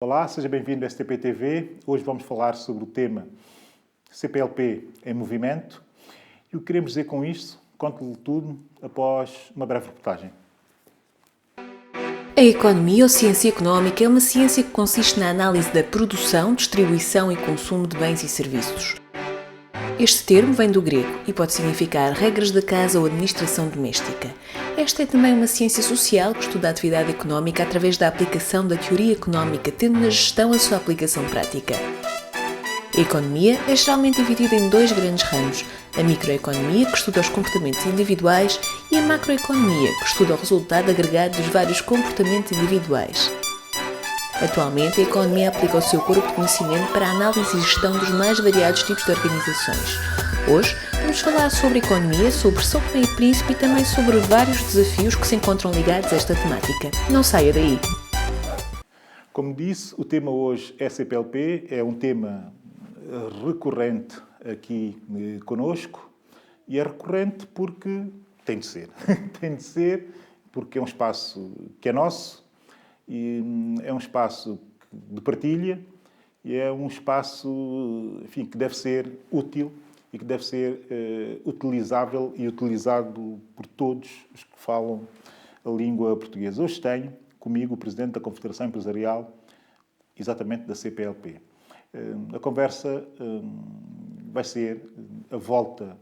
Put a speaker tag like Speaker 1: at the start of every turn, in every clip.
Speaker 1: Olá, seja bem-vindo à STP TV. Hoje vamos falar sobre o tema CPLP em movimento. E o que queremos dizer com isto, conto-lhe tudo após uma breve reportagem.
Speaker 2: A economia ou ciência económica é uma ciência que consiste na análise da produção, distribuição e consumo de bens e serviços. Este termo vem do grego e pode significar regras da casa ou administração doméstica. Esta é também uma ciência social que estuda a atividade económica através da aplicação da teoria económica, tendo na gestão a sua aplicação prática. A economia é geralmente dividida em dois grandes ramos: a microeconomia, que estuda os comportamentos individuais, e a macroeconomia, que estuda o resultado agregado dos vários comportamentos individuais. Atualmente, a economia aplica o seu corpo de conhecimento para a análise e gestão dos mais variados tipos de organizações. Hoje, vamos falar sobre economia, sobre São Tomé e Príncipe e também sobre vários desafios que se encontram ligados a esta temática. Não saia daí!
Speaker 1: Como disse, o tema hoje é CPLP, é um tema recorrente aqui conosco e é recorrente porque tem de ser. Tem de ser porque é um espaço que é nosso e é um espaço de partilha e é um espaço, enfim, que deve ser útil e que deve ser utilizável e utilizado por todos os que falam a língua portuguesa. Hoje tenho comigo o Presidente da Confederação Empresarial, exatamente da CPLP. A conversa vai ser a volta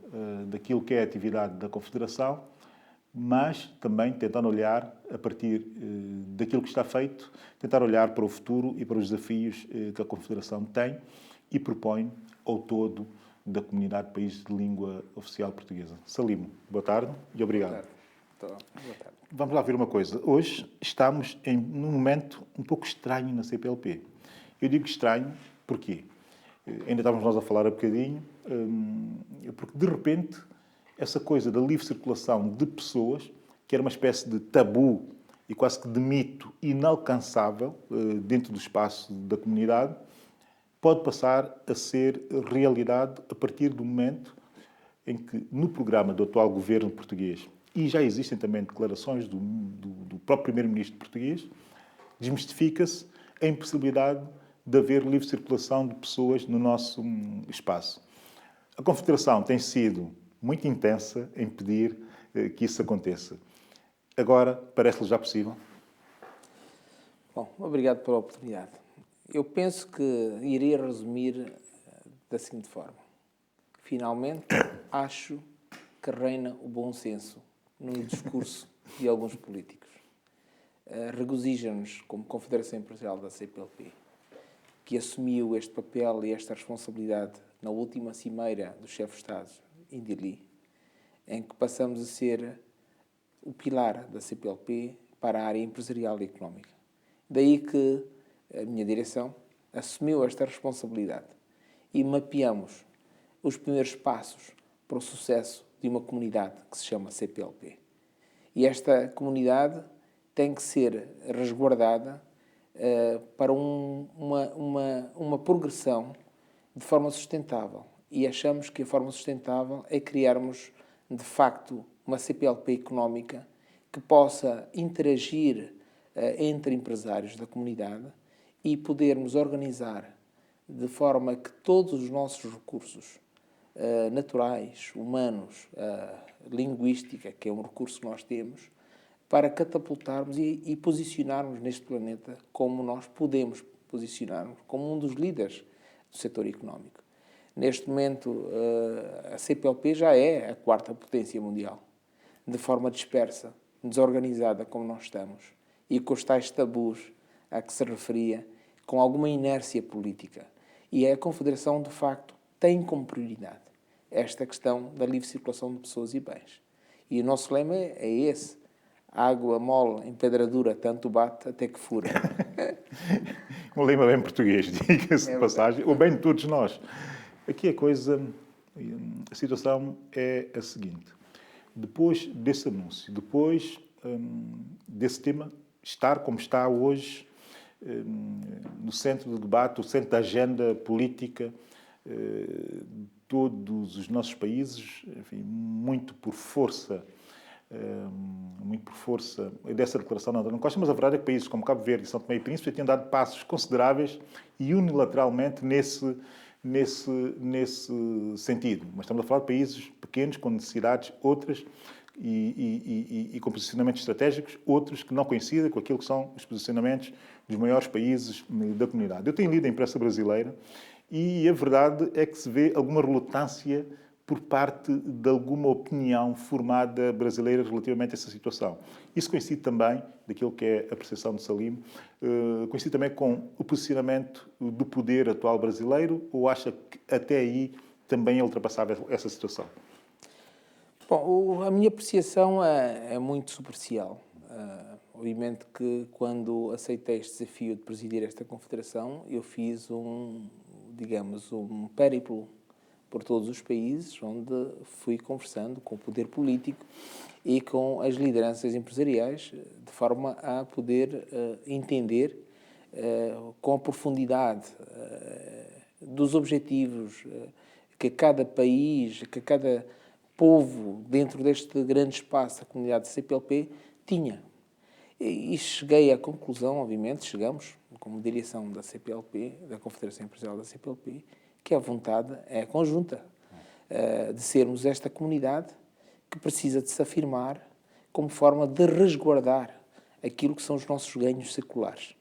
Speaker 1: daquilo que é a atividade da Confederação, mas também tentando olhar, a partir daquilo que está feito, tentar olhar para o futuro e para os desafios que a Confederação tem e propõe ao todo da comunidade de países de língua oficial portuguesa. Salimo, boa tarde e obrigado.
Speaker 3: Boa tarde.
Speaker 1: Vamos lá ver uma coisa. Hoje estamos num momento um pouco estranho na CPLP. Eu digo estranho porquê? Ainda estávamos nós a falar há bocadinho, porque de repente essa coisa da livre circulação de pessoas, que era uma espécie de tabu e quase que de mito inalcançável dentro do espaço da comunidade, pode passar a ser realidade a partir do momento em que, no programa do atual governo português, e já existem também declarações do próprio primeiro-ministro português, desmistifica-se a impossibilidade de haver livre circulação de pessoas no nosso espaço. A Confederação tem sido muito intensa em pedir que isso aconteça. Agora, parece-lhe já possível?
Speaker 3: Bom, obrigado pela oportunidade. Eu penso que iria resumir da seguinte forma. Finalmente, acho que reina o bom senso no discurso de alguns políticos. Regozija-nos, como Confederação Empresarial da CPLP, que assumiu este papel e esta responsabilidade na última cimeira dos chefes de Estado, em Dili, em que passamos a ser o pilar da CPLP para a área empresarial e económica. Daí que a minha direção assumiu esta responsabilidade e mapeamos os primeiros passos para o sucesso de uma comunidade que se chama CPLP. E esta comunidade tem que ser resguardada para uma progressão de forma sustentável. E achamos que a forma sustentável é criarmos, de facto, uma CPLP económica que possa interagir entre empresários da comunidade e podermos organizar de forma que todos os nossos recursos naturais, humanos, linguística, que é um recurso que nós temos, para catapultarmos e posicionarmos neste planeta como nós podemos posicionarmos, como um dos líderes do setor económico. Neste momento, a CPLP já é a quarta potência mundial, de forma dispersa, desorganizada como nós estamos, e com os tais tabus a que se referia, com alguma inércia política. E a Confederação, de facto, tem como prioridade esta questão da livre circulação de pessoas e bens. E o nosso lema é esse: água mole em pedra dura, tanto bate até que fura.
Speaker 1: Um lema bem português, diga-se de passagem, o bem de todos nós. Aqui a situação é a seguinte. Depois desse anúncio, depois desse tema estar como está hoje, no centro do debate, no centro da agenda política de todos os nossos países, enfim, muito por força muito por força dessa declaração de António Costa, mas a verdade é que países como Cabo Verde e São Tomé e Príncipe têm dado passos consideráveis e unilateralmente nesse sentido. Mas estamos a falar de países pequenos, com necessidades outras e com posicionamentos estratégicos, outros que não coincidem com aquilo que são os posicionamentos dos maiores países da comunidade. Eu tenho lido a imprensa brasileira e a verdade é que se vê alguma relutância por parte de alguma opinião formada brasileira relativamente a essa situação. Isso coincide também, daquilo que é a percepção de Salim, coincide também com o posicionamento do poder atual brasileiro, ou acha que até aí também é ultrapassável essa situação?
Speaker 3: Bom, a minha apreciação é muito superficial. Obviamente que quando aceitei este desafio de presidir esta confederação, eu fiz um périplo por todos os países, onde fui conversando com o poder político e com as lideranças empresariais, de forma a poder entender com a profundidade dos objetivos que cada país, que cada povo, dentro deste grande espaço da comunidade CPLP, tinha. E cheguei à conclusão, obviamente, chegamos, como direção da CPLP, da Confederação Empresarial da CPLP, que a vontade é conjunta de sermos esta comunidade que precisa de se afirmar como forma de resguardar aquilo que são os nossos ganhos seculares.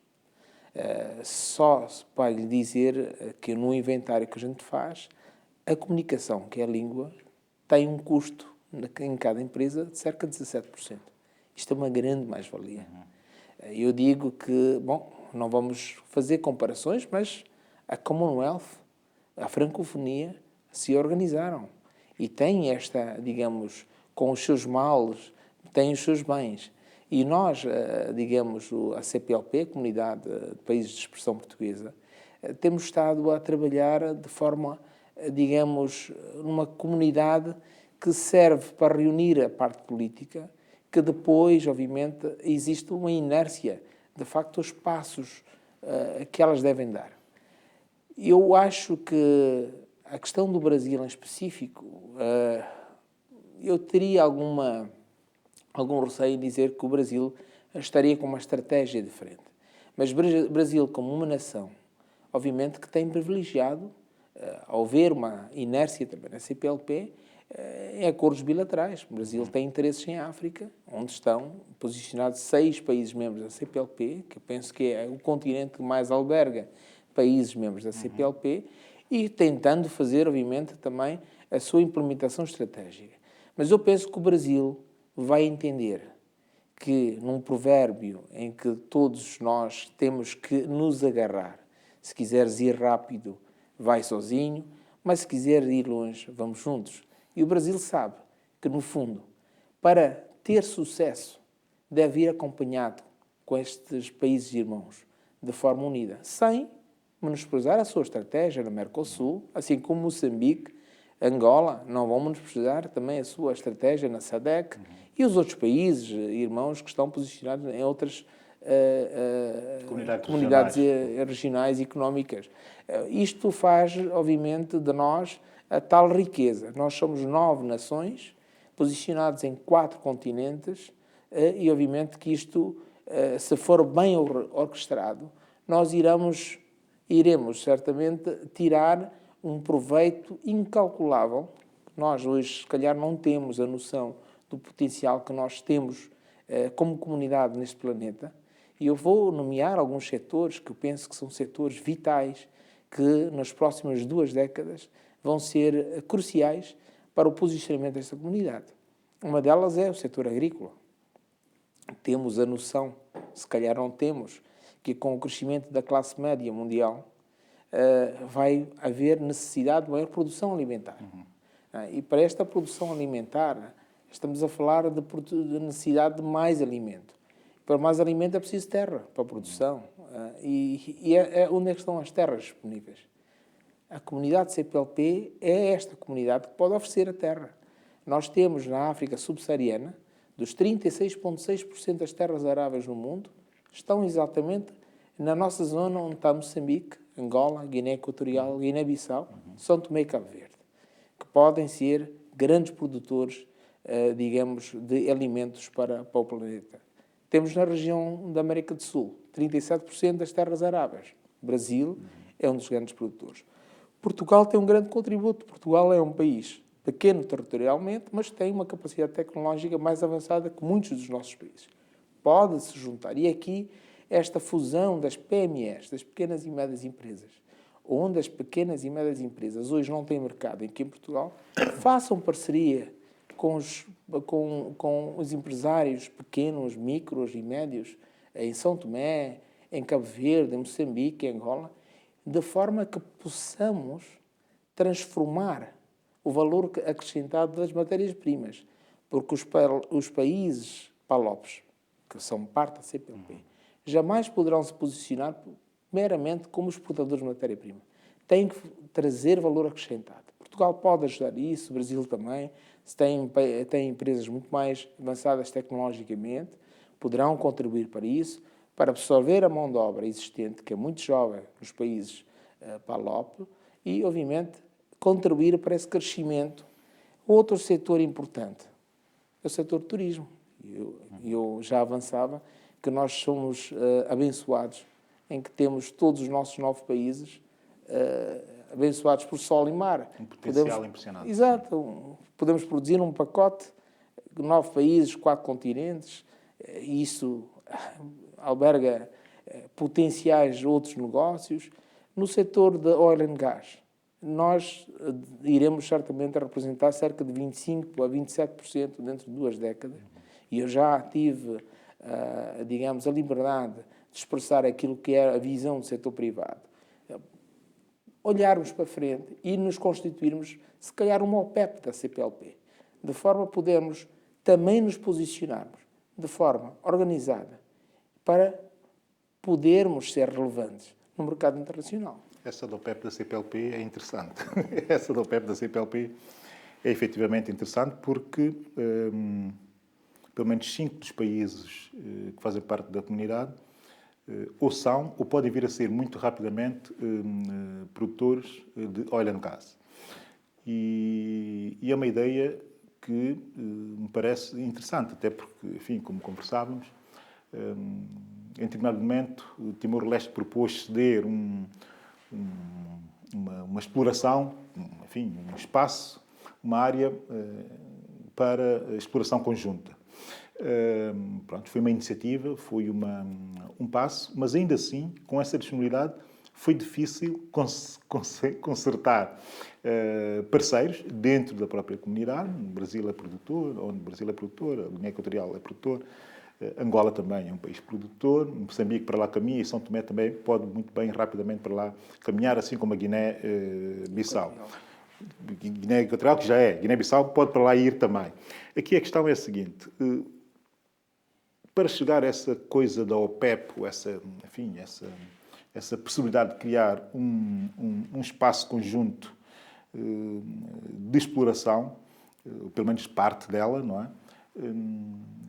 Speaker 3: Só para lhe dizer que no inventário que a gente faz, a comunicação, que é a língua, tem um custo em cada empresa de cerca de 17%. Isto é uma grande mais-valia. Eu digo que, bom, não vamos fazer comparações, mas a Commonwealth, a francofonia, se organizaram e têm esta, digamos, com os seus males, têm os seus bens. E nós, digamos, a CPLP, a Comunidade de Países de Expressão Portuguesa, temos estado a trabalhar de forma, digamos, numa comunidade que serve para reunir a parte política, que depois, obviamente, existe uma inércia, de facto, os passos que elas devem dar. Eu acho que a questão do Brasil em específico, eu teria algum receio em dizer que o Brasil estaria com uma estratégia diferente. Mas o Brasil, como uma nação, obviamente que tem privilegiado, ao ver uma inércia também na CPLP, em acordos bilaterais. O Brasil tem interesses em África, onde estão posicionados 6 países membros da CPLP, que eu penso que é o continente que mais alberga países membros da CPLP, e tentando fazer, obviamente, também a sua implementação estratégica. Mas eu penso que o Brasil vai entender que, num provérbio em que todos nós temos que nos agarrar, se quiseres ir rápido, vai sozinho, mas se quiser ir longe, vamos juntos. E o Brasil sabe que, no fundo, para ter sucesso, deve ir acompanhado com estes países irmãos, de forma unida, sem menosprezar a sua estratégia no Mercosul, assim como Moçambique, Angola, não vão menosprezar também a sua estratégia na SADC e os outros países irmãos que estão posicionados em outras comunidades regionais e económicas. Isto faz, obviamente, de nós a tal riqueza. Nós somos 9 nações, posicionados em 4 continentes, e obviamente que isto, se for bem orquestrado, nós iremos certamente tirar um proveito incalculável. Nós hoje, se calhar, não temos a noção do potencial que nós temos como comunidade neste planeta. E eu vou nomear alguns setores que eu penso que são setores vitais, que nas próximas 2 décadas vão ser cruciais para o posicionamento desta comunidade. Uma delas é o setor agrícola. Temos a noção, se calhar não temos, que com o crescimento da classe média mundial vai haver necessidade de maior produção alimentar. E para esta produção alimentar, estamos a falar de necessidade de mais alimento. Para mais alimento é preciso terra para a produção. Onde é que estão as terras disponíveis? A comunidade CPLP é esta comunidade que pode oferecer a terra. Nós temos na África subsaariana, dos 36,6% das terras aráveis no mundo, estão exatamente na nossa zona onde está Moçambique, Angola, Guiné Equatorial, Guiné-Bissau, São Tomé e Cabo Verde, que podem ser grandes produtores digamos, de alimentos para o planeta. Temos na região da América do Sul 37% das terras arábias. O Brasil é um dos grandes produtores. Portugal tem um grande contributo. Portugal é um país pequeno territorialmente, mas tem uma capacidade tecnológica mais avançada que muitos dos nossos países. Pode-se juntar. E aqui, esta fusão das PMEs, das pequenas e médias empresas, onde as pequenas e médias empresas hoje não têm mercado aqui em Portugal, façam parceria com os empresários pequenos, micros e médios em São Tomé, em Cabo Verde, em Moçambique, em Angola, de forma que possamos transformar o valor acrescentado das matérias-primas. Porque os países PALOPs, que são parte da CPLP, jamais poderão se posicionar meramente como exportadores de matéria-prima. Têm que trazer valor acrescentado. Portugal pode ajudar isso, o Brasil também. Se tem empresas muito mais avançadas tecnologicamente, poderão contribuir para isso, para absorver a mão de obra existente, que é muito jovem nos países PALOP, e, obviamente, contribuir para esse crescimento. Outro setor importante é o setor do turismo. Eu já avançava que nós somos abençoados em que temos todos os nossos 9 países abençoados por sol e mar.
Speaker 1: Um potencial impressionante.
Speaker 3: Exato. Podemos produzir um pacote, 9 países, 4 continentes, e isso alberga potenciais outros negócios. No setor da oil and gas, nós iremos certamente representar cerca de 25% a 27% dentro de 2 décadas. E eu já tive, digamos, a liberdade de expressar aquilo que é a visão do setor privado. Olharmos para frente e nos constituirmos, se calhar, uma OPEP da CPLP, de forma a podermos também nos posicionarmos de forma organizada para podermos ser relevantes no mercado internacional.
Speaker 1: Essa da OPEP da CPLP é interessante. Essa da OPEP da CPLP é efetivamente interessante porque pelo menos 5 dos países que fazem parte da comunidade ou são, ou podem vir a ser muito rapidamente produtores de oil and gas. E é uma ideia que me parece interessante, até porque, enfim, como conversávamos, em determinado momento, o Timor-Leste propôs ceder uma exploração, enfim, um espaço, uma área para exploração conjunta. Pronto, foi uma iniciativa, foi um passo, mas ainda assim, com essa disponibilidade, foi difícil concertar parceiros dentro da própria comunidade. O Brasil é produtor, onde o Brasil é produtor, a Guiné Equatorial é produtor, Angola também é um país produtor, Moçambique para lá caminha e São Tomé também pode muito bem, rapidamente para lá caminhar, assim como a Guiné-Bissau. Guiné Equatorial, que já é, Guiné-Bissau pode para lá ir também. Aqui a questão é a seguinte: para chegar a essa coisa da OPEP, essa possibilidade de criar um espaço conjunto de exploração, pelo menos parte dela, não é?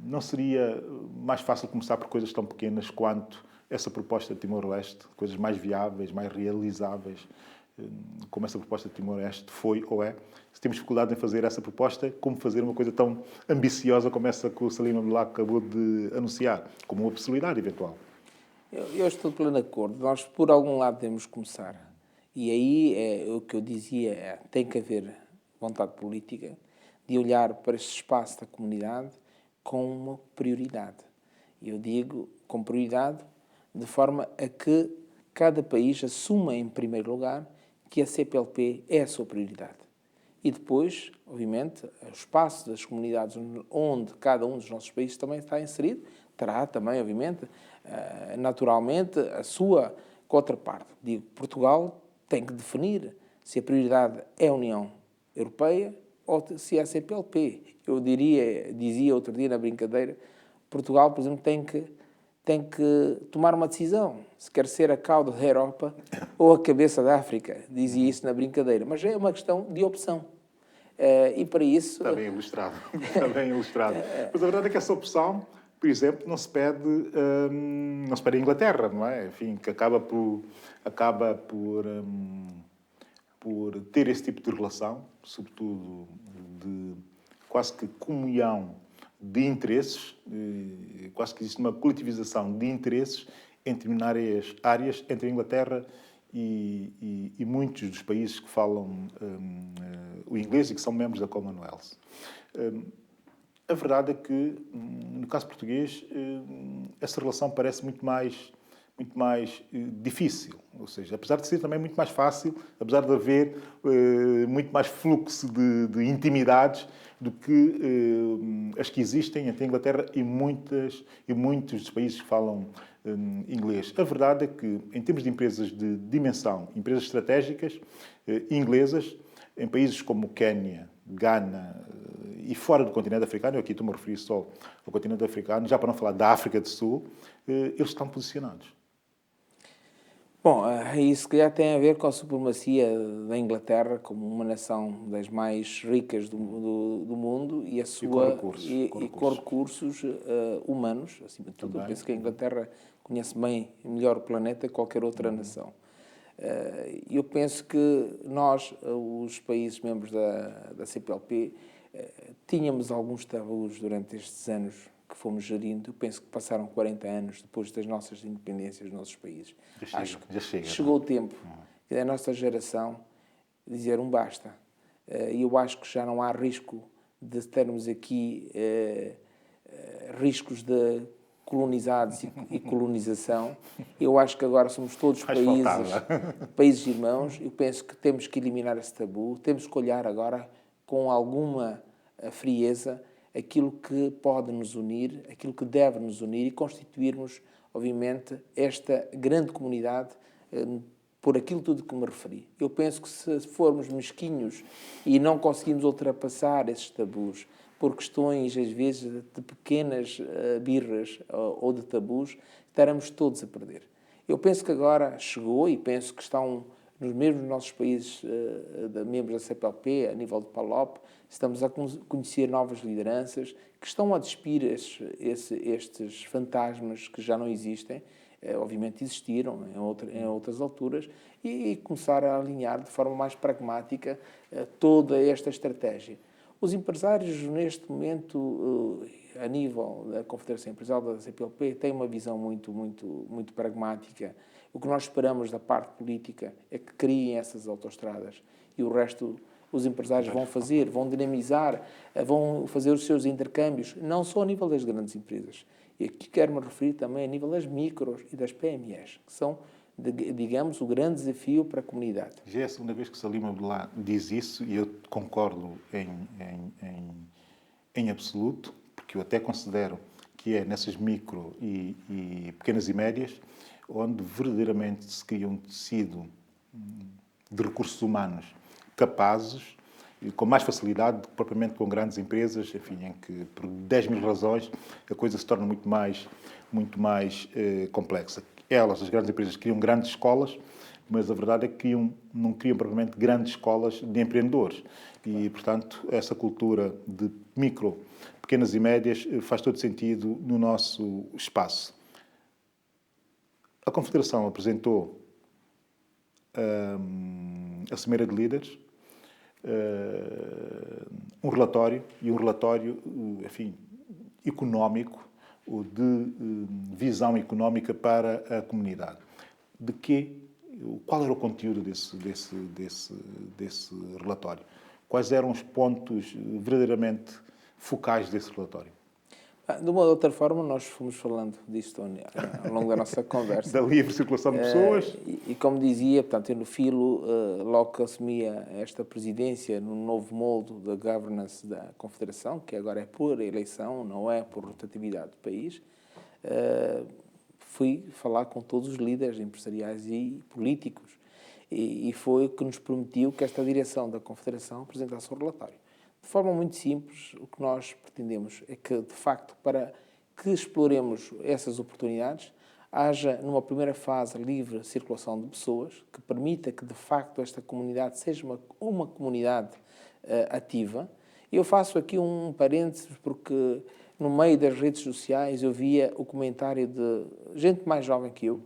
Speaker 1: Não seria mais fácil começar por coisas tão pequenas quanto essa proposta de Timor-Leste, coisas mais viáveis, mais realizáveis, como essa proposta de Timor-Leste foi ou é? Se temos dificuldade em fazer essa proposta, como fazer uma coisa tão ambiciosa como essa que o Salim Abdullah acabou de anunciar, como uma possibilidade eventual?
Speaker 3: Eu estou de pleno acordo. Nós, por algum lado, temos que começar. E aí, o que eu dizia, tem que haver vontade política de olhar para este espaço da comunidade com uma prioridade. E eu digo com prioridade de forma a que cada país assuma, em primeiro lugar, que a CPLP é a sua prioridade. E depois, obviamente, o espaço das comunidades onde cada um dos nossos países também está inserido, terá também, obviamente, naturalmente, a sua contraparte. Digo, Portugal tem que definir se a prioridade é a União Europeia ou se é a CPLP. Eu dizia outro dia na brincadeira, Portugal, por exemplo, tem que tomar uma decisão, se quer ser a cauda da Europa ou a cabeça da África. Dizia isso na brincadeira. Mas é uma questão de opção. E para isso...
Speaker 1: Está bem ilustrado. Está bem ilustrado. Mas a verdade é que essa opção, por exemplo, não se pede à Inglaterra, não é? Enfim, que acaba por ter esse tipo de relação, sobretudo de quase que comunhão de interesses, quase que existe uma coletivização de interesses em determinadas áreas entre a Inglaterra e muitos dos países que falam o inglês e que são membros da Commonwealth. A verdade é que, no caso português, essa relação parece muito mais difícil. Ou seja, apesar de ser também muito mais fácil, apesar de haver muito mais fluxo de intimidades do que as que existem entre a Inglaterra e muitos dos países que falam inglês. A verdade é que, em termos de empresas de dimensão, empresas estratégicas inglesas, em países como Quénia, Gana e fora do continente africano, eu aqui estou-me a referir só ao continente africano, já para não falar da África do Sul, eles estão posicionados.
Speaker 3: Bom, isso se calhar tem a ver com a supremacia da Inglaterra como uma nação das mais ricas do mundo e a sua com recursos humanos, acima de tudo.
Speaker 1: Também.
Speaker 3: Eu penso que a Inglaterra conhece bem melhor o planeta que qualquer outra nação. Eu penso que nós, os países membros da CPLP, tínhamos alguns tabus durante estes anos que fomos gerindo. Eu penso que passaram 40 anos depois das nossas independências nos nossos países. Acho que chegou o tempo da nossa geração dizer um basta. E eu acho que já não há risco de termos aqui riscos de colonizados e colonização. Eu acho que agora somos todos países irmãos. Eu penso que temos que eliminar esse tabu, temos que olhar agora com alguma frieza aquilo que pode nos unir, aquilo que deve nos unir e constituirmos, obviamente, esta grande comunidade por aquilo tudo que me referi. Eu penso que se formos mesquinhos e não conseguimos ultrapassar esses tabus por questões, às vezes, de pequenas birras ou de tabus, estaremos todos a perder. Eu penso que agora chegou e penso que estão nos mesmos nossos países membros da CPLP, a nível de PALOP, estamos a conhecer novas lideranças que estão a despir estes fantasmas que já não existem, obviamente existiram em outras alturas, e começar a alinhar de forma mais pragmática toda esta estratégia. Os empresários, neste momento, a nível da Confederação Empresarial da CPLP, têm uma visão muito pragmática. O que nós esperamos da parte política é que criem essas autoestradas e o resto os empresários vão dinamizar, vão fazer os seus intercâmbios, não só a nível das grandes empresas. E aqui quero-me referir também a nível das micros e das PMEs, que são, digamos, o grande desafio para a comunidade.
Speaker 1: Já é a segunda vez que Salim Abdullah diz isso e eu concordo em absoluto, porque eu até considero que é nessas micro e pequenas e médias onde verdadeiramente se cria um tecido de recursos humanos capazes e com mais facilidade do que propriamente com grandes empresas, enfim, em que por 10 mil razões a coisa se torna muito mais complexa. Elas, as grandes empresas, criam grandes escolas, mas a verdade é que não criam propriamente grandes escolas de empreendedores. E, portanto, essa cultura de micro, pequenas e médias faz todo sentido no nosso espaço. A Confederação apresentou a Cimeira de Líderes um relatório, enfim, económico, de visão económica para a comunidade. Qual era o conteúdo desse relatório? Quais eram os pontos verdadeiramente focais desse relatório?
Speaker 3: De uma ou outra forma, nós fomos falando disto ao longo da nossa conversa.
Speaker 1: Da livre circulação de pessoas.
Speaker 3: E como dizia, portanto, eu no filo, logo que assumia esta presidência no novo molde da governance da Confederação, que agora é por eleição, não é por rotatividade do país, fui falar com todos os líderes empresariais e políticos. E foi o que nos permitiu que esta direção da Confederação apresentasse o relatório. De forma muito simples, o que nós pretendemos é que, de facto, para que exploremos essas oportunidades, haja, numa primeira fase, livre circulação de pessoas, que permita que, de facto, esta comunidade seja uma comunidade ativa. Eu faço aqui um parênteses, porque no meio das redes sociais eu via o comentário de gente mais jovem que eu,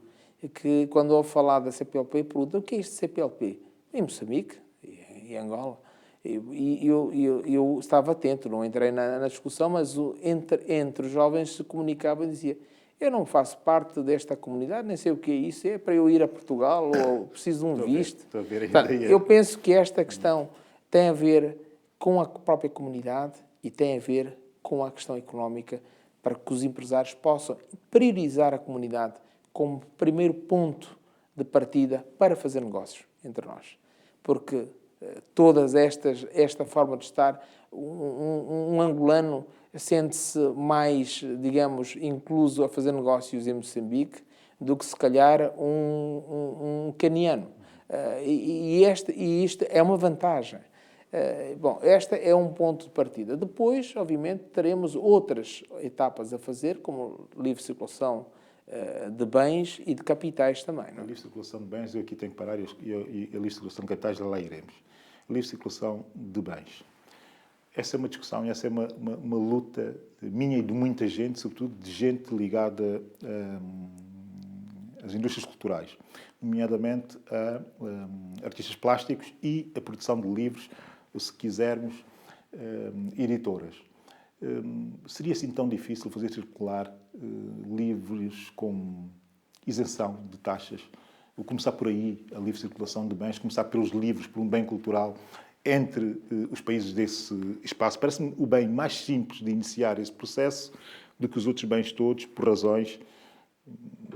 Speaker 3: que, quando ouve falar da CPLP, pergunta: o que é isto de CPLP? Em Moçambique e Angola. Eu estava atento, não entrei na discussão, mas entre os jovens se comunicava e dizia: eu não faço parte desta comunidade, nem sei o que é isso, é para eu ir a Portugal ou preciso de um visto.
Speaker 1: Estou a ver a
Speaker 3: Portanto,
Speaker 1: ideia.
Speaker 3: eu penso que esta questão tem a ver com a própria comunidade e tem a ver com a questão económica, para que os empresários possam priorizar a comunidade como primeiro ponto de partida para fazer negócios entre nós. Porque esta forma de estar, um angolano sente-se mais, digamos, incluso a fazer negócios em Moçambique do que, se calhar, um caniano. E isto é uma vantagem. Bom, esta é um ponto de partida. Depois, obviamente, teremos outras etapas a fazer, como livre circulação de bens e de capitais também. Não
Speaker 1: A
Speaker 3: é?
Speaker 1: livre circulação de bens, eu aqui tenho que parar, e a livre circulação de capitais, lá iremos. A livre circulação de bens. Essa é uma discussão e essa é uma luta minha e de muita gente, sobretudo de gente ligada às indústrias culturais, nomeadamente a artistas plásticos e a produção de livros, ou, se quisermos, editoras. Seria assim tão difícil fazer circular livros com isenção de taxas? Vou começar por aí, a livre circulação de bens, começar pelos livros, por um bem cultural entre os países desse espaço. Parece-me o bem mais simples de iniciar esse processo do que os outros bens todos, por razões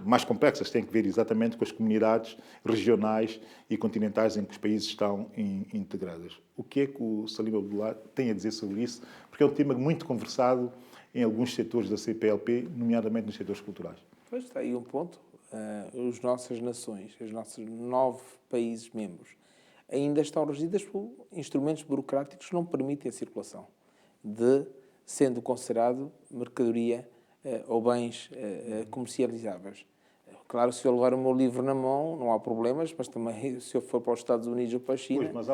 Speaker 1: mais complexas. Tem que ver exatamente com as comunidades regionais e continentais em que os países estão integrados. O que é que o Salim Abdullah tem a dizer sobre isso? Porque é um tema muito conversado em alguns setores da CPLP, nomeadamente nos setores culturais.
Speaker 3: Pois está aí um ponto. As nossas nações, os nossos 9 países membros, ainda estão regidas por instrumentos burocráticos que não permitem a circulação, sendo considerado mercadoria ou bens comercializáveis. Claro, se eu levar o meu livro na mão, não há problemas, mas também se eu for para os Estados Unidos ou para a China...
Speaker 1: Pois,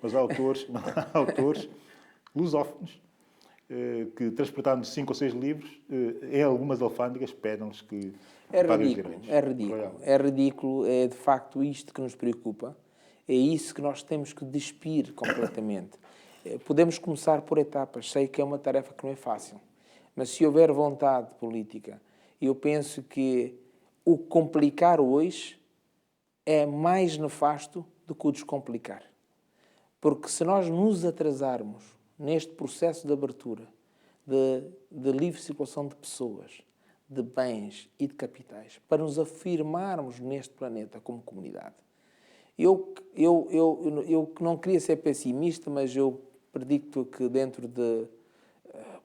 Speaker 1: mas há autores lusófonos que, transportando 5 ou 6 livros, em algumas alfândegas, pedem-nos que paguem os direitos.
Speaker 3: É ridículo, é de facto isto que nos preocupa, é isso que nós temos que despir completamente. Podemos começar por etapas, sei que é uma tarefa que não é fácil, mas se houver vontade política, eu penso que o complicar hoje é mais nefasto do que o descomplicar. Porque se nós nos atrasarmos neste processo de abertura, de livre circulação de pessoas, de bens e de capitais, para nos afirmarmos neste planeta como comunidade. Eu não queria ser pessimista, mas eu predicto que dentro de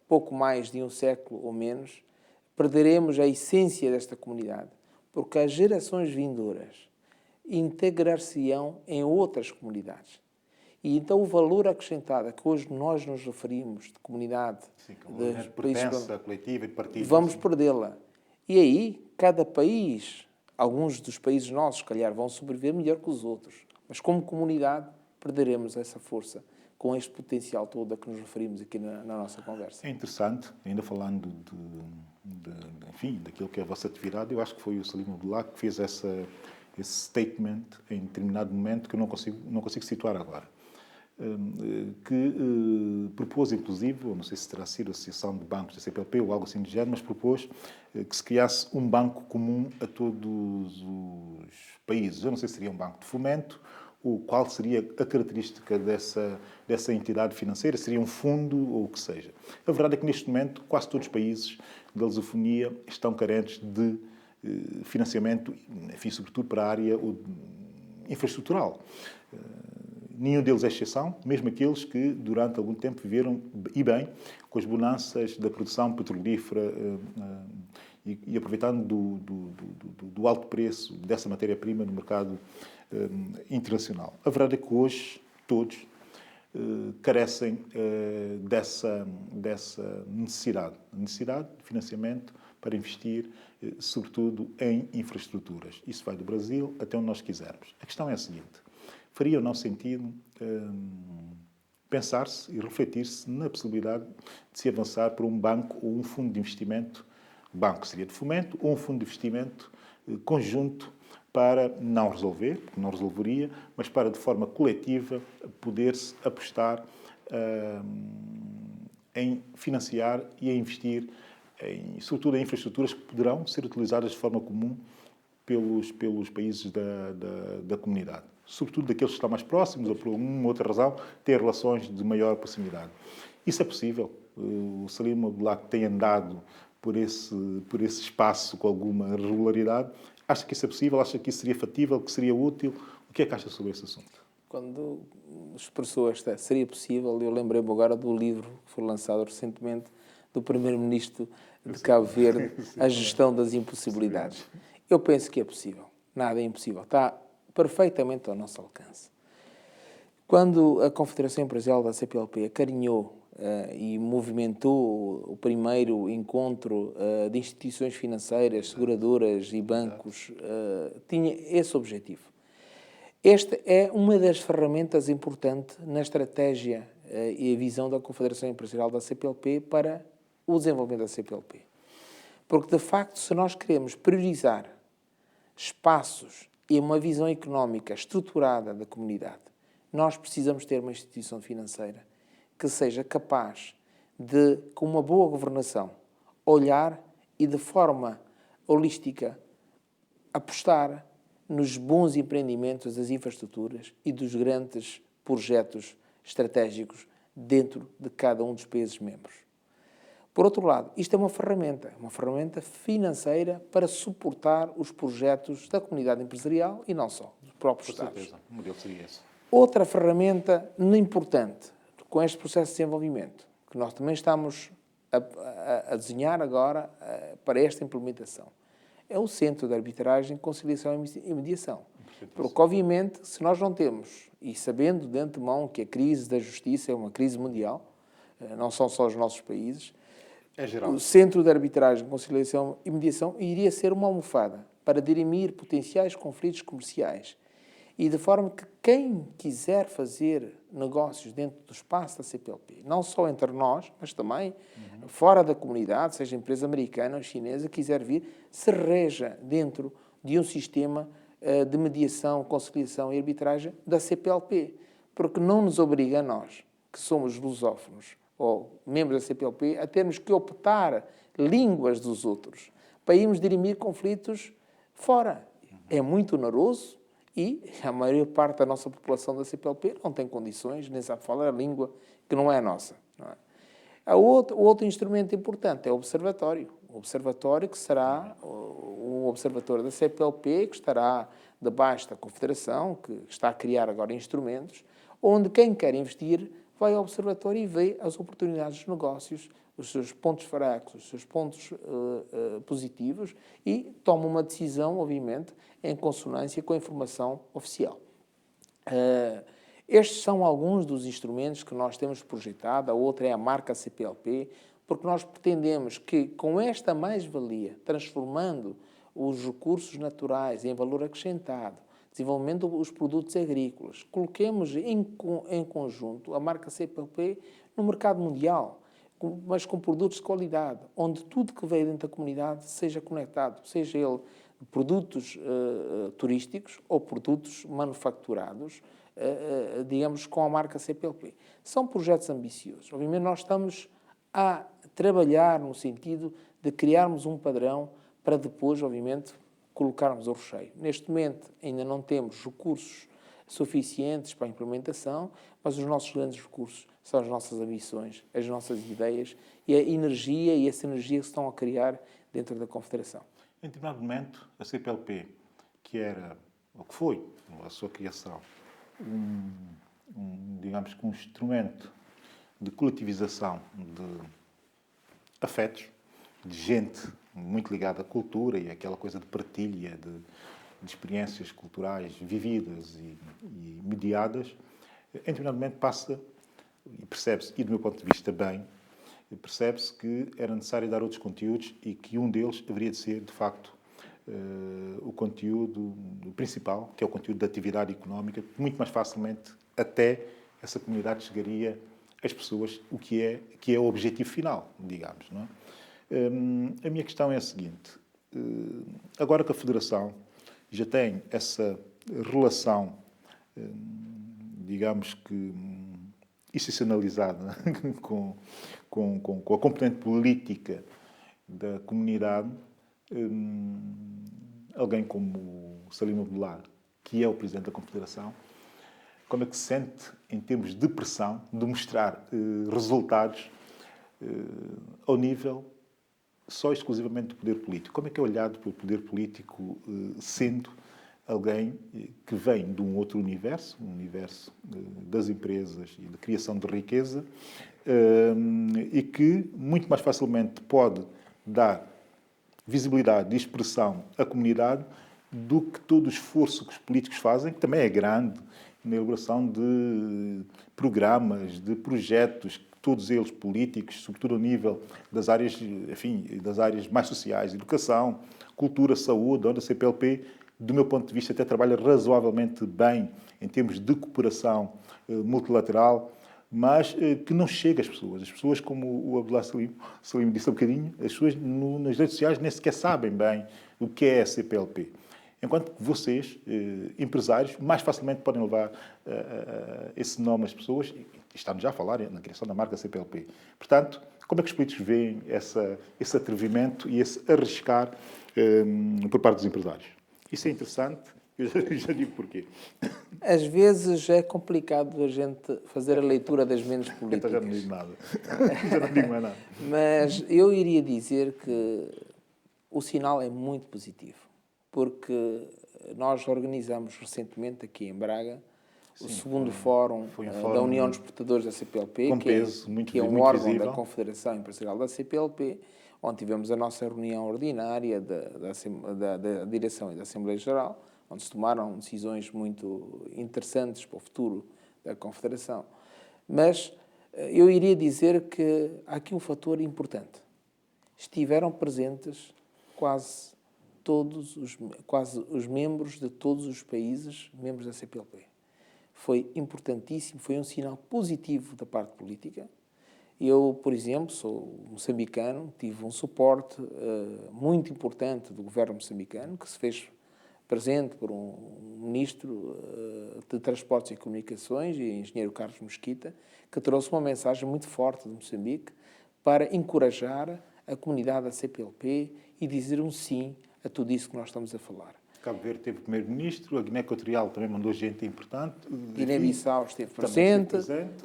Speaker 3: pouco mais de um século ou menos, perderemos a essência desta comunidade, porque as gerações vindouras integrar-se-ão em outras comunidades. E então o valor acrescentado a que hoje nós nos referimos, de comunidade,
Speaker 1: de pertença coletiva e de partido,
Speaker 3: vamos perdê-la. E aí, cada país, alguns dos países nossos, se calhar, vão sobreviver melhor que os outros. Mas como comunidade, perderemos essa força com este potencial todo a que nos referimos aqui na nossa conversa.
Speaker 1: É interessante, ainda falando enfim, daquilo que é a vossa atividade, eu acho que foi o Salim Abdullah que fez esse statement em determinado momento que eu não consigo situar agora. Que propôs, inclusive, ou não sei se terá sido a Associação de Bancos da CPLP ou algo assim do género, mas propôs que se criasse um banco comum a todos os países. Eu não sei se seria um banco de fomento, ou qual seria a característica dessa entidade financeira, seria um fundo ou o que seja. A verdade é que, neste momento, quase todos os países da lusofonia estão carentes de financiamento, enfim, sobretudo para a área infraestrutural. Nenhum deles é exceção, mesmo aqueles que, durante algum tempo, viveram, e bem, com as bonanças da produção petrolífera e aproveitando do alto preço dessa matéria-prima no mercado internacional. A verdade é que hoje todos carecem dessa necessidade. A necessidade de financiamento para investir, sobretudo, em infraestruturas. Isso vai do Brasil até onde nós quisermos. A questão é a seguinte: faria ou não sentido pensar-se e refletir-se na possibilidade de se avançar por um banco ou um fundo de investimento, banco seria de fomento, ou um fundo de investimento conjunto para não resolver, porque não resolveria, mas para, de forma coletiva, poder-se apostar em financiar e a investir, sobretudo em infraestruturas que poderão ser utilizadas de forma comum pelos países da comunidade. Sobretudo daqueles que estão mais próximos ou, por uma ou outra razão, ter relações de maior proximidade. Isso é possível. O Salim Abdullah tem andado por esse espaço com alguma regularidade. Acha que isso é possível? Acha que isso seria factível? Que seria útil? O que é que acha sobre esse assunto?
Speaker 3: Quando expressou esta seria possível, eu lembrei-me agora do livro que foi lançado recentemente do Primeiro-Ministro de Cabo Verde, A Gestão das Impossibilidades. Eu penso que é possível. Nada é impossível. Está perfeitamente ao nosso alcance. Quando a Confederação Empresarial da CPLP acarinhou e movimentou o primeiro encontro de instituições financeiras, seguradoras e bancos, tinha esse objetivo. Esta é uma das ferramentas importantes na estratégia e a visão da Confederação Empresarial da CPLP para o desenvolvimento da CPLP. Porque, de facto, se nós queremos priorizar espaços e uma visão económica estruturada da comunidade, nós precisamos ter uma instituição financeira que seja capaz de, com uma boa governação, olhar e de forma holística apostar nos bons empreendimentos das infraestruturas e dos grandes projetos estratégicos dentro de cada um dos países membros. Por outro lado, isto é uma ferramenta financeira para suportar os projetos da comunidade empresarial e não só, dos próprios Estados.
Speaker 1: Com certeza, o modelo seria esse.
Speaker 3: Outra ferramenta importante com este processo de desenvolvimento, que nós também estamos a desenhar agora para esta implementação, é o Centro de Arbitragem, Conciliação e Mediação. Porque, obviamente, se nós não temos, e sabendo de antemão que a crise da justiça é uma crise mundial, não são só os nossos países,
Speaker 1: é geral.
Speaker 3: O Centro de Arbitragem, Conciliação e Mediação iria ser uma almofada para dirimir potenciais conflitos comerciais e de forma que quem quiser fazer negócios dentro do espaço da CPLP, não só entre nós, mas também fora da comunidade, seja empresa americana ou chinesa, quiser vir, se reja dentro de um sistema de mediação, conciliação e arbitragem da CPLP, porque não nos obriga a nós, que somos lusófonos ou membros da CPLP, a termos que optar línguas dos outros para irmos dirimir conflitos fora. É muito oneroso e a maior parte da nossa população da CPLP não tem condições, nem sabe falar a língua que não é a nossa. Não é? O outro instrumento importante é o observatório. O observatório que será um observatório da CPLP, que estará debaixo da Confederação, que está a criar agora instrumentos, onde quem quer investir vai ao observatório e vê as oportunidades de negócios, os seus pontos fracos, os seus pontos positivos e toma uma decisão, obviamente, em consonância com a informação oficial. Estes são alguns dos instrumentos que nós temos projetado. A outra é a marca CPLP, porque nós pretendemos que, com esta mais-valia, transformando os recursos naturais em valor acrescentado, desenvolvimento dos produtos agrícolas, coloquemos em conjunto a marca CPLP no mercado mundial, mas com produtos de qualidade, onde tudo que veio dentro da comunidade seja conectado, seja ele produtos turísticos ou produtos manufaturados, digamos, com a marca CPLP. São projetos ambiciosos. Obviamente, nós estamos a trabalhar no sentido de criarmos um padrão para depois, obviamente, colocarmos o recheio. Neste momento, ainda não temos recursos suficientes para a implementação, mas os nossos grandes recursos são as nossas ambições, as nossas ideias e a energia e essa energia que se estão a criar dentro da Confederação.
Speaker 1: Em determinado momento, a CPLP, que era, o que foi, a sua criação, digamos que um instrumento de coletivização de afetos, de gente muito ligada à cultura e àquela coisa de partilha, de experiências culturais vividas e mediadas, em determinado momento passa, e percebe-se, e do meu ponto de vista bem, percebe-se que era necessário dar outros conteúdos e que um deles haveria de ser, de facto, o conteúdo principal, que é o conteúdo da atividade económica, muito mais facilmente até essa comunidade chegaria às pessoas, o que é o objetivo final, digamos, não é? A minha questão é a seguinte. Agora que a Federação já tem essa relação, digamos que institucionalizada com a componente política da comunidade, alguém como Salim Abdullah, que é o Presidente da Confederação, como é que se sente em termos de pressão, de mostrar resultados ao nível só exclusivamente do poder político? Como é que é olhado pelo poder político sendo alguém que vem de um outro universo, um universo das empresas e de criação de riqueza, e que muito mais facilmente pode dar visibilidade e expressão à comunidade do que todo o esforço que os políticos fazem, que também é grande, na elaboração de programas, de projetos, todos eles políticos, sobretudo ao nível das áreas, enfim, das áreas mais sociais, educação, cultura, saúde, onde a CPLP, do meu ponto de vista, até trabalha razoavelmente bem em termos de cooperação multilateral, mas que não chega às pessoas. As pessoas, como o Abdullah Salim disse há bocadinho, as pessoas nas redes sociais nem sequer sabem bem o que é a CPLP. Enquanto que vocês, empresários, mais facilmente podem levar esse nome às pessoas, e estamos já a falar na criação da marca CPLP. Portanto, como é que os políticos veem esse atrevimento e esse arriscar por parte dos empresários? Isso é interessante, eu já digo porquê.
Speaker 3: Às vezes é complicado a gente fazer a leitura das mentes
Speaker 1: Então
Speaker 3: políticas.
Speaker 1: já não digo nada. Já não digo mais nada.
Speaker 3: Mas eu iria dizer que o sinal é muito positivo, porque nós organizamos recentemente aqui em Braga o segundo fórum da União dos Portadores da CPLP,
Speaker 1: com peso,
Speaker 3: que é um
Speaker 1: muito
Speaker 3: órgão
Speaker 1: visível
Speaker 3: da Confederação Empresarial da CPLP, onde tivemos a nossa reunião ordinária da Direção e da Assembleia Geral, onde se tomaram decisões muito interessantes para o futuro da Confederação. Mas eu iria dizer que há aqui um fator importante. Estiveram presentes quase os membros de todos os países, membros da CPLP. Foi importantíssimo, foi um sinal positivo da parte política. Eu, por exemplo, sou moçambicano, tive um suporte muito importante do governo moçambicano, que se fez presente por um ministro de Transportes e Comunicações, e engenheiro Carlos Mesquita, que trouxe uma mensagem muito forte de Moçambique para encorajar a comunidade da CPLP e dizer um sim a tudo isso que nós estamos a falar.
Speaker 1: Cabo Verde teve o primeiro-ministro, a Guiné Equatorial também mandou gente importante.
Speaker 3: Guiné-Bissau esteve presente,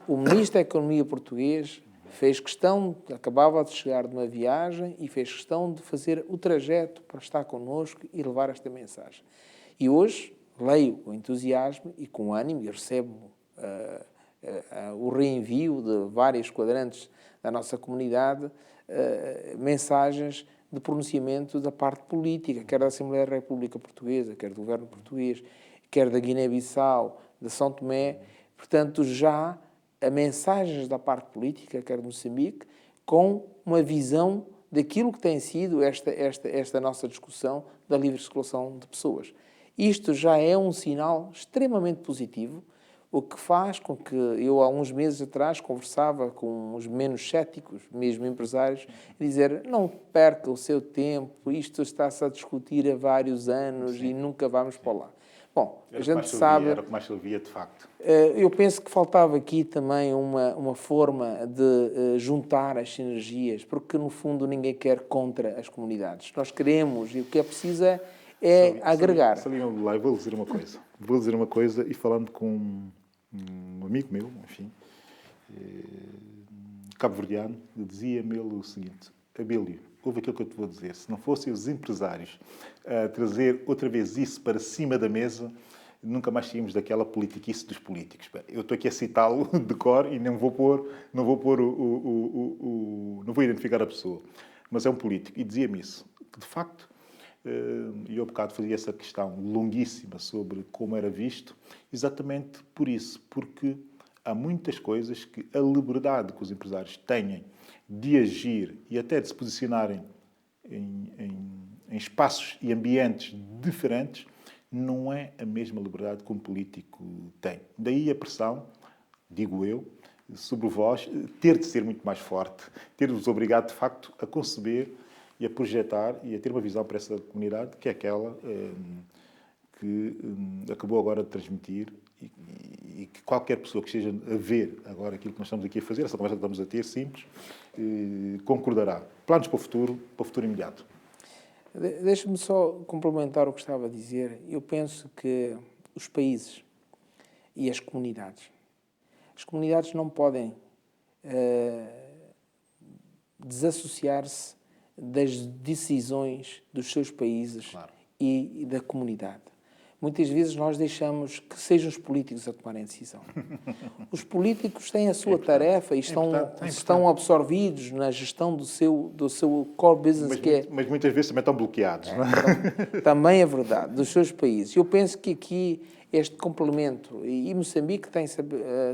Speaker 3: o ministro da Economia português fez questão, acabava de chegar de uma viagem e fez questão de fazer o trajeto para estar connosco e levar esta mensagem. E hoje leio com entusiasmo e com ânimo e recebo o reenvio de vários quadrantes da nossa comunidade, mensagens de pronunciamento da parte política, quer da Assembleia da República Portuguesa, quer do Governo Português, quer da Guiné-Bissau, de São Tomé. Portanto, já há mensagens da parte política, quer de Moçambique, com uma visão daquilo que tem sido esta nossa discussão da livre circulação de pessoas. Isto já é um sinal extremamente positivo, o que faz com que eu, há uns meses atrás, conversava com os menos céticos, mesmo empresários, e dizer, não perca o seu tempo, isto está-se a discutir há vários anos e nunca vamos para lá. Bom, a gente sabe...
Speaker 1: Era o que mais se ouvia, de facto.
Speaker 3: Eu penso que faltava aqui também uma forma de juntar as sinergias, porque, no fundo, ninguém quer contra as comunidades. Nós queremos, e o que é preciso é agregar.
Speaker 1: Salim Abdullah, vou-lhe dizer uma coisa. Vou-lhe dizer uma coisa, e falando com um amigo meu, enfim, cabo-verdiano, dizia-me ele o seguinte: Abílio, ouve aquilo que eu te vou dizer. Se não fossem os empresários a trazer outra vez isso para cima da mesa, nunca mais saímos daquela politiquice dos políticos. Eu estou aqui a citá-lo de cor e não vou identificar a pessoa. Mas é um político. E dizia-me isso. Que, de facto, e eu há bocado fazia essa questão longuíssima sobre como era visto, exatamente por isso. Porque há muitas coisas que a liberdade que os empresários têm de agir e até de se posicionarem em espaços e ambientes diferentes, não é a mesma liberdade que um político tem. Daí a pressão, digo eu, sobre vós, ter de ser muito mais forte, ter-vos obrigado, de facto, a conceber e a projetar e a ter uma visão para essa comunidade, que é aquela que acabou agora de transmitir e que qualquer pessoa que esteja a ver agora aquilo que nós estamos aqui a fazer, essa conversa que estamos a ter, simples, concordará. Planos para o futuro imediato.
Speaker 3: Deixa-me só complementar o que estava a dizer. Eu penso que os países e as comunidades não podem desassociar-se das decisões dos seus países, claro, e da comunidade. Muitas vezes nós deixamos que sejam os políticos a tomarem a decisão. Os políticos têm a sua tarefa e estão absorvidos na gestão do seu core business.
Speaker 1: Mas muitas vezes também estão bloqueados. Não é?
Speaker 3: Então, também é verdade, dos seus países. Eu penso que aqui este complemento, e Moçambique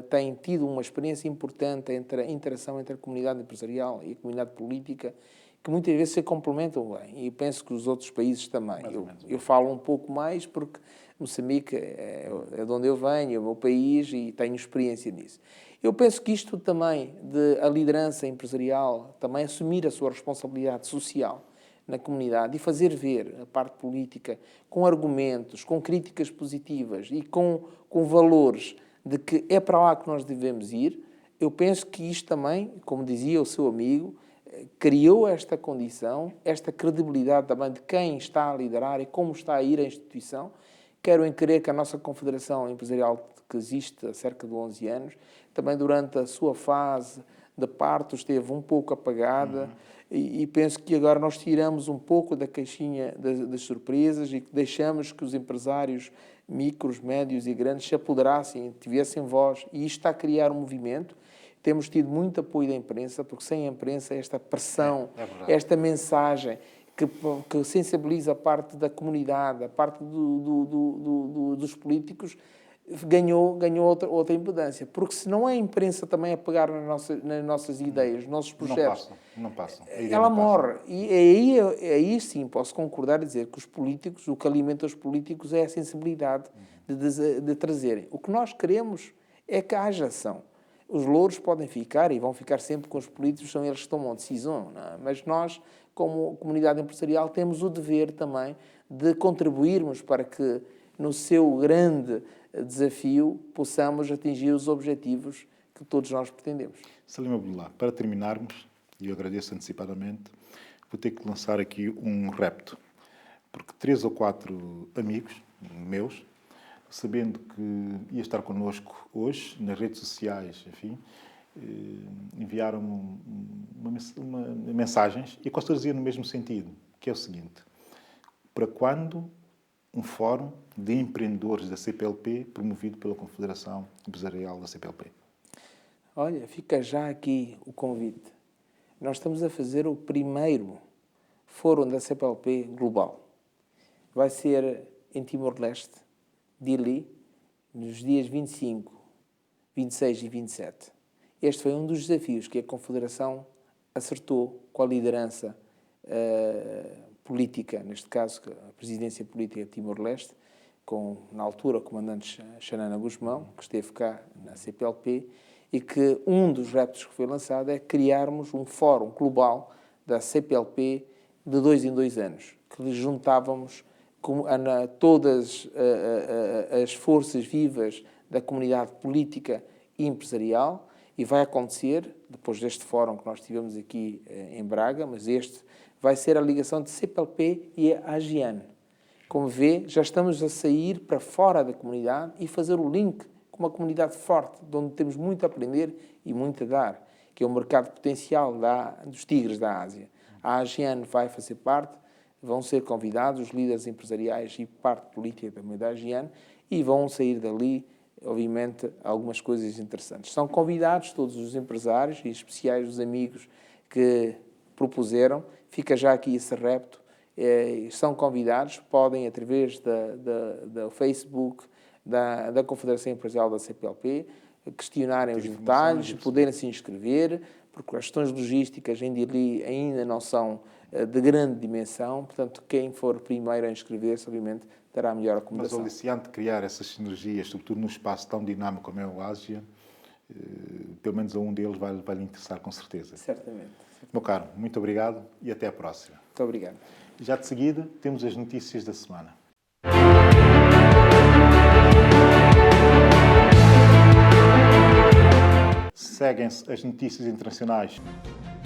Speaker 3: tem tido uma experiência importante entre a interação entre a comunidade empresarial e a comunidade política, que muitas vezes se complementam bem, e penso que os outros países também. Eu falo um pouco mais porque Moçambique é de onde eu venho, é o meu país, e tenho experiência nisso. Eu penso que isto também, a liderança empresarial, também assumir a sua responsabilidade social na comunidade e fazer ver a parte política com argumentos, com críticas positivas e com valores de que é para lá que nós devemos ir. Eu penso que isto também, como dizia o seu amigo, criou esta condição, esta credibilidade também de quem está a liderar e como está a ir a instituição. Quero crer que a nossa Confederação Empresarial, que existe há cerca de 11 anos, também durante a sua fase de parto esteve um pouco apagada, e penso que agora nós tiramos um pouco da caixinha das surpresas e que deixamos que os empresários micros, médios e grandes se apoderassem, tivessem voz, e isto está a criar um movimento. Temos tido muito apoio da imprensa, porque sem a imprensa esta pressão, esta mensagem que sensibiliza a parte da comunidade, a parte dos políticos, ganhou outra importância. Porque se não é a imprensa também a pegar nas nossas ideias, nos nossos projetos,
Speaker 1: não passam.
Speaker 3: Ela morre. E aí sim posso concordar e dizer que os políticos, o que alimenta os políticos é a sensibilidade de trazerem. O que nós queremos é que haja ação. Os louros podem ficar e vão ficar sempre com os políticos, são eles que tomam a decisão, não é? Mas nós, como comunidade empresarial, temos o dever também de contribuirmos para que, no seu grande desafio, possamos atingir os objetivos que todos nós pretendemos.
Speaker 1: Salim Abdullah, para terminarmos, e eu agradeço antecipadamente, vou ter que lançar aqui um repto, porque 3 ou 4 amigos meus, sabendo que ia estar connosco hoje, nas redes sociais, enfim, enviaram mensagens, e quase todas iam no mesmo sentido, que é o seguinte: para quando um fórum de empreendedores da CPLP promovido pela Confederação Empresarial da CPLP?
Speaker 3: Olha, fica já aqui o convite. Nós estamos a fazer o primeiro fórum da CPLP global. Vai ser em Timor-Leste, Dili, nos dias 25, 26 e 27. Este foi um dos desafios que a Confederação acertou com a liderança política, neste caso a presidência política de Timor-Leste, com, na altura, o comandante Xanana Guzmão, que esteve cá na CPLP, e que um dos retos que foi lançado é criarmos um fórum global da CPLP de 2 em 2 anos, que lhe juntávamos todas as forças vivas da comunidade política e empresarial, e vai acontecer, depois deste fórum que nós tivemos aqui em Braga, mas este vai ser a ligação de CPLP e a AGIAN. Como vê, já estamos a sair para fora da comunidade e fazer o link com uma comunidade forte, de onde temos muito a aprender e muito a dar, que é o mercado potencial dos tigres da Ásia. A AGIAN vai fazer parte. Vão ser convidados os líderes empresariais e parte política também da AGIAN, e vão sair dali, obviamente, algumas coisas interessantes. São convidados todos os empresários, e em especiais os amigos que propuseram. Fica já aqui esse repto. São convidados, podem, através do Facebook da Confederação Empresarial da CPLP, questionarem os detalhes, poderem se inscrever, porque as questões logísticas em Dili ainda não são de grande dimensão, portanto, quem for primeiro a inscrever-se, obviamente, terá melhor acomodação.
Speaker 1: Mas, aliciante, criar essas sinergias, sobretudo num espaço tão dinâmico como é o Ásia, pelo menos a um deles vai lhe interessar, com certeza.
Speaker 3: Certamente.
Speaker 1: Meu caro, muito obrigado e até à próxima.
Speaker 3: Muito obrigado.
Speaker 1: Já de seguida, temos as notícias da semana. seguem-se as notícias internacionais.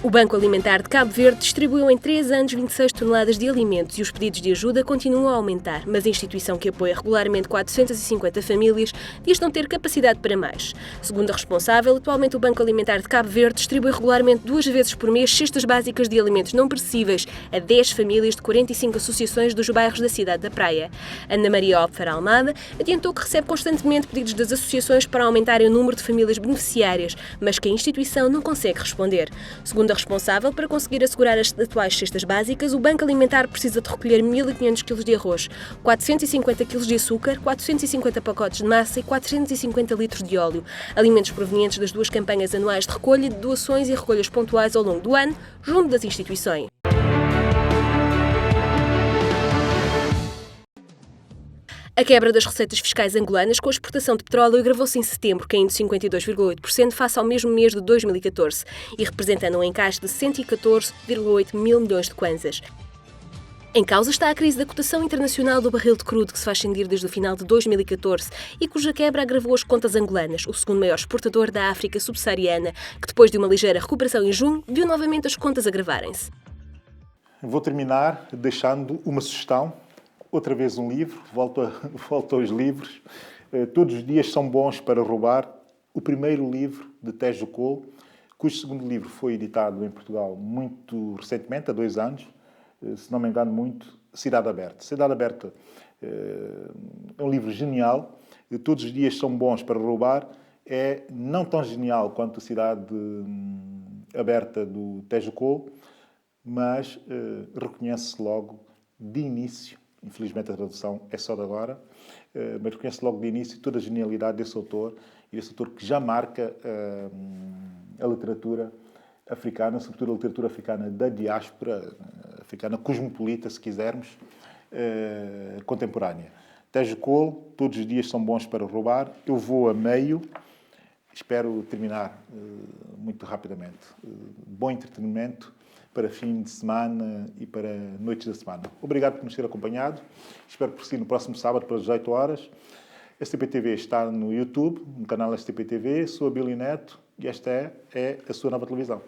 Speaker 4: O Banco Alimentar de Cabo Verde distribuiu em 3 anos 26 toneladas de alimentos e os pedidos de ajuda continuam a aumentar, mas a instituição que apoia regularmente 450 famílias diz não ter capacidade para mais. Segundo a responsável, atualmente o Banco Alimentar de Cabo Verde distribui regularmente 2 vezes por mês cestas básicas de alimentos não perecíveis a 10 famílias de 45 associações dos bairros da cidade da Praia. Ana Maria Opfer Almada adiantou que recebe constantemente pedidos das associações para aumentarem o número de famílias beneficiárias, mas que a instituição não consegue responder. Segundo a responsável, para conseguir assegurar as atuais cestas básicas, o Banco Alimentar precisa de recolher 1.500 kg de arroz, 450 kg de açúcar, 450 pacotes de massa e 450 litros de óleo. Alimentos provenientes das 2 campanhas anuais de recolha, de doações e recolhas pontuais ao longo do ano, junto das instituições. A quebra das receitas fiscais angolanas com a exportação de petróleo agravou-se em setembro, caindo 52,8% face ao mesmo mês de 2014 e representando um encaixe de 114,8 mil milhões de kwanzas. Em causa está a crise da cotação internacional do barril de crudo que se faz sentir desde o final de 2014 e cuja quebra agravou as contas angolanas, o segundo maior exportador da África subsaariana, que depois de uma ligeira recuperação em junho, viu novamente as contas agravarem-se.
Speaker 1: Vou terminar deixando uma sugestão. Outra vez um livro, volto aos livros. Todos os dias são bons para roubar. O primeiro livro de Tejo Cole, cujo segundo livro foi editado em Portugal muito recentemente, há 2 anos, se não me engano muito, Cidade Aberta. Cidade Aberta é um livro genial. Todos os dias são bons para roubar. É não tão genial quanto Cidade Aberta do Tejo Cole, mas reconhece logo de início. Infelizmente a tradução é só de agora, mas reconhece logo de início toda a genialidade desse autor, e desse autor que já marca a literatura africana, sobretudo a literatura africana da diáspora, africana cosmopolita, se quisermos, contemporânea. Tejo Cole, todos os dias são bons para roubar. Eu vou a meio, espero terminar muito rapidamente. Bom entretenimento para fim de semana e para noites da semana. Obrigado por nos ter acompanhado. Espero por si no próximo sábado, pelas 18 horas. STP TV está no YouTube, no canal STP TV. Sou a Billy Neto e esta é a sua nova televisão.